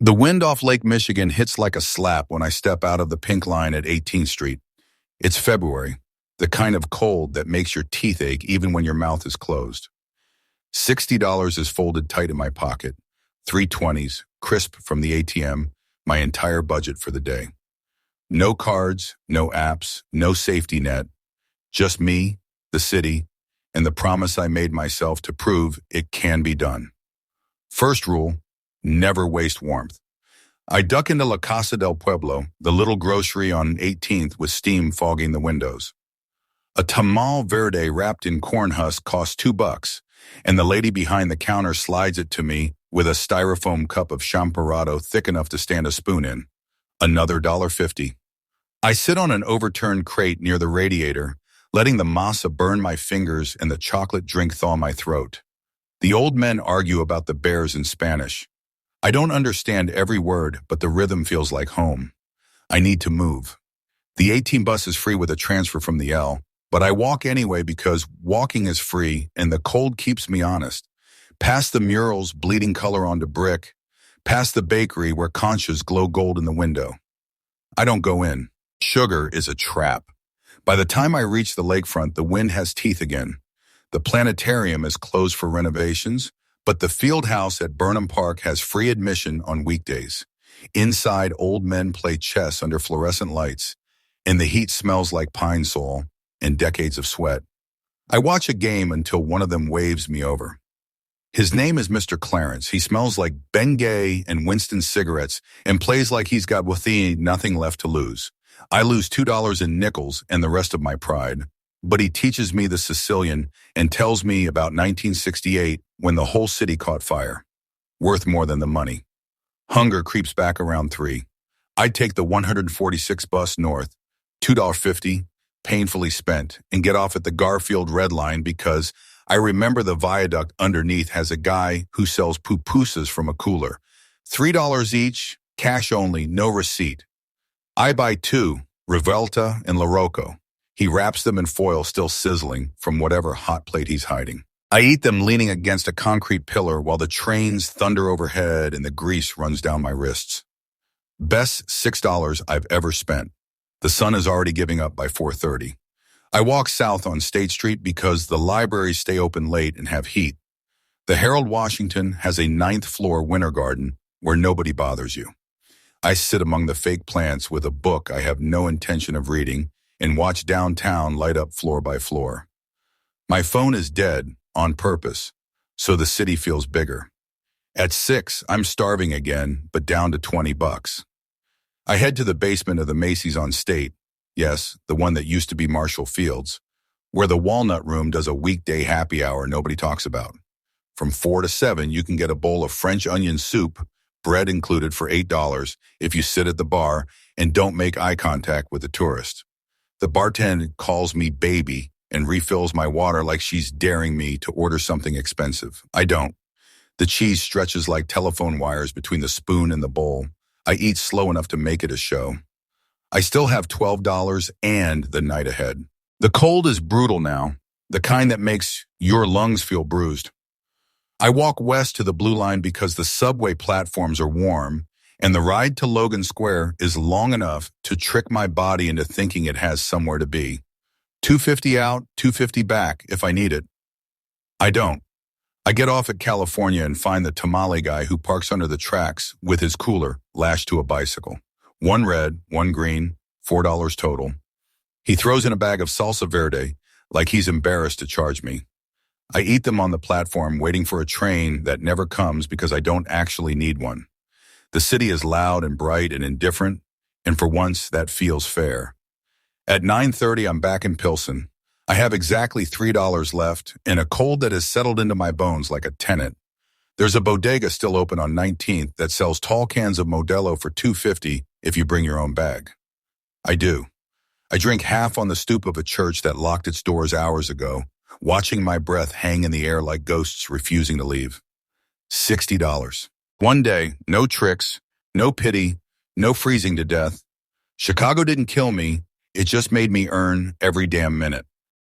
The wind off Lake Michigan hits like a slap when I step out of the pink line at 18th Street. It's February, the kind of cold that makes your teeth ache even when your mouth is closed. $60 is folded tight in my pocket, 320s, crisp from the ATM, my entire budget for the day. No cards, no apps, no safety net, just me, the city, and the promise I made myself to prove it can be done. First rule, never waste warmth. I duck into La Casa del Pueblo, the little grocery on 18th with steam fogging the windows. A tamal verde wrapped in corn husk costs $2, and the lady behind the counter slides it to me with a styrofoam cup of champorado thick enough to stand a spoon in. Another $1.50. I sit on an overturned crate near the radiator, letting the masa burn my fingers and the chocolate drink thaw my throat. The old men argue about the bears in Spanish. I don't understand every word, but the rhythm feels like home. I need to move. The 18 bus is free with a transfer from the L, but I walk anyway because walking is free and the cold keeps me honest. Past the murals bleeding color onto brick, past the bakery where conchas glow gold in the window. I don't go in. Sugar is a trap. By the time I reach the lakefront, the wind has teeth again. The planetarium is closed for renovations, but the field house at Burnham Park has free admission on weekdays. Inside, old men play chess under fluorescent lights, and the heat smells like pine sol and decades of sweat. I watch a game until one of them waves me over. His name is Mr. Clarence. He smells like Bengay and Winston cigarettes and plays like he's got nothing left to lose. I lose $2 in nickels and the rest of my pride. But he teaches me the Sicilian and tells me about 1968 when the whole city caught fire. Worth more than the money. Hunger creeps back around 3. I take the 146 bus north, $2.50, painfully spent, and get off at the Garfield Red Line because I remember the viaduct underneath has a guy who sells pupusas from a cooler. $3 each, cash only, no receipt. I buy 2, Revuelta and La Rocco. He wraps them in foil still sizzling from whatever hot plate he's hiding. I eat them leaning against a concrete pillar while the trains thunder overhead and the grease runs down my wrists. Best $6 I've ever spent. The sun is already giving up by 4:30. I walk south on State Street because the libraries stay open late and have heat. The Herald Washington has a 9th floor winter garden where nobody bothers you. I sit among the fake plants with a book I have no intention of reading and watch downtown light up floor by floor. My phone is dead on purpose, so the city feels bigger. At 6, I'm starving again, but down to $20. I head to the basement of the Macy's on State, yes, the one that used to be Marshall Fields, where the Walnut Room does a weekday happy hour nobody talks about. From 4 to 7, you can get a bowl of French onion soup, bread included for $8 if you sit at the bar and don't make eye contact with the tourist. The bartender calls me baby and refills my water like she's daring me to order something expensive. I don't. The cheese stretches like telephone wires between the spoon and the bowl. I eat slow enough to make it a show. I still have $12 and the night ahead. The cold is brutal now, the kind that makes your lungs feel bruised. I walk west to the Blue Line because the subway platforms are warm and the ride to Logan Square is long enough to trick my body into thinking it has somewhere to be. $2.50 out, $2.50 back if I need it. I don't. I get off at California and find the tamale guy who parks under the tracks with his cooler lashed to a bicycle. 1 red, 1 green, $4 total. He throws in a bag of salsa verde like he's embarrassed to charge me. I eat them on the platform waiting for a train that never comes because I don't actually need one. The city is loud and bright and indifferent, and for once that feels fair. At 9:30, I'm back in Pilsen. I have exactly $3 left and a cold that has settled into my bones like a tenant. There's a bodega still open on 19th that sells tall cans of Modelo for $2.50 if you bring your own bag. I do. I drink half on the stoop of a church that locked its doors hours ago, watching my breath hang in the air like ghosts refusing to leave. $60. One day, no tricks, no pity, no freezing to death. Chicago didn't kill me, it just made me earn every damn minute.